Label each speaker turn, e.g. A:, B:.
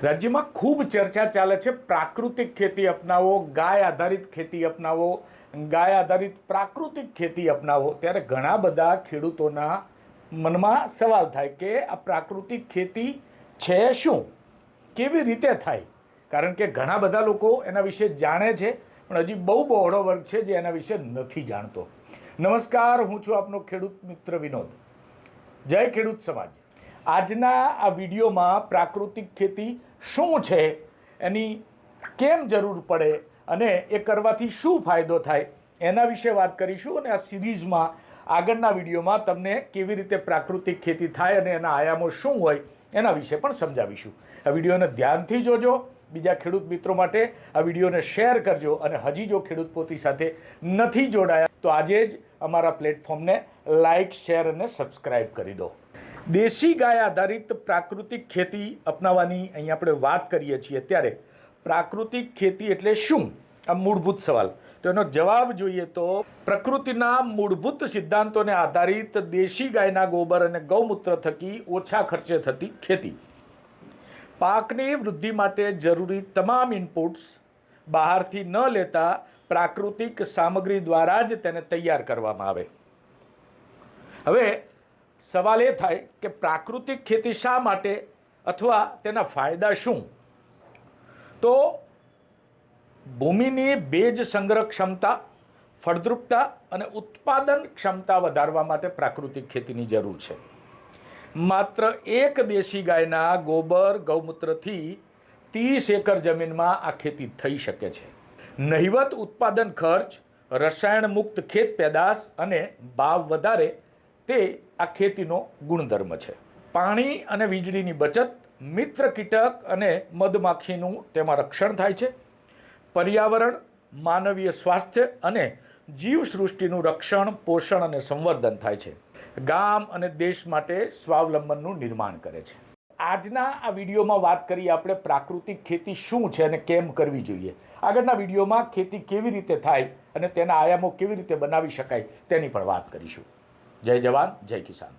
A: રાજ્યમાં ખૂબ ચર્ચા ચાલે છે પ્રાકૃતિક ખેતી અપનાવો, ગાય આધારિત ખેતી અપનાવો, ગાય આધારિત પ્રાકૃતિક ખેતી અપનાવો. ત્યારે ઘણા બધા ખેડૂતોના મનમાં સવાલ થાય કે આ પ્રાકૃતિક ખેતી છે શું, કેવી રીતે થાય? કારણ કે ઘણા બધા લોકો એના વિશે જાણે છે, પણ હજી બહુ બહોળો વર્ગ છે જે એના વિશે નથી જાણતો. નમસ્કાર, હું છું આપનો ખેડૂત મિત્ર વિનોદ. જય ખેડૂત સમાજ. આજના આ વિડીયોમાં પ્રાકૃતિક ખેતી શું છે, એની કેમ જરૂર પડે અને એ કરવાથી શું ફાયદો થાય એના વિશે વાત કરીશું. અને આ સિરીઝમાં આગળના વિડીયોમાં તમને કેવી રીતે પ્રાકૃતિક ખેતી થાય અને એના આયામો શું હોય એના વિશે પણ સમજાવીશું. આ વિડીયોને ધ્યાનથી જોજો, બીજા ખેડૂત મિત્રો માટે આ વિડીયોને શેર કરજો, અને હજી જો ખેડૂત પોથી સાથે નથી જોડાયા તો આજે જ અમારા પ્લેટફોર્મને લાઇક, શેર અને સબસ્ક્રાઈબ કરી દો. દેશી ગાય આધારિત પ્રાકૃતિક ખેતી અપનાવવાની અહીં આપણે વાત કરીએ છીએ. ત્યારે પ્રાકૃતિક ખેતી એટલે શું, આ મૂળભૂત સવાલ. તો એનો જવાબ જોઈએ તો પ્રકૃતિના મૂળભૂત સિદ્ધાંતોને આધારિત દેશી ગાયના ગોબર અને ગૌમૂત્ર થકી ઓછા ખર્ચે થતી ખેતી. પાકની વૃદ્ધિ માટે જરૂરી તમામ ઇનપુટ્સ બહારથી ન લેતા પ્રાકૃતિક સામગ્રી દ્વારા જ તેને તૈયાર કરવામાં આવે. હવે સવાલ એ થાય કે પ્રાકૃતિક ખેતી શા માટે અથવા તેના ફાયદા શું? તો ભૂમિની ભેજ સંગ્રહ ક્ષમતા, ફળદ્રુપતા અને ઉત્પાદન ક્ષમતા વધારવા માટે પ્રાકૃતિક ખેતીની જરૂર છે. માત્ર એક દેશી ગાયના ગોબર ગૌમૂત્રથી 30 એકર જમીનમાં આ ખેતી થઈ શકે છે. નહિવત ઉત્પાદન ખર્ચ, રસાયણ મુક્ત ખેત પેદાશ અને ભાવ વધારે તે આ ખેતીનો ગુણધર્મ છે. પાણી અને વીજળીની બચત, મિત્ર કીટક અને મધમાખીનું તેમાં રક્ષણ થાય છે. પર્યાવરણ, માનવીય સ્વાસ્થ્ય અને જીવસૃષ્ટિનું રક્ષણ, પોષણ અને સંવર્ધન થાય છે. ગામ અને દેશ માટે સ્વાવલંબનનું નિર્માણ કરે છે. આજના આ વિડીયોમાં વાત કરીએ આપણે પ્રાકૃતિક ખેતી શું છે અને કેમ કરવી જોઈએ. આગળના વિડીયોમાં ખેતી કેવી રીતે થાય અને તેના આયામો કેવી રીતે બનાવી શકાય તેની પણ વાત કરીશું. જય જવાન, જય કિસાન.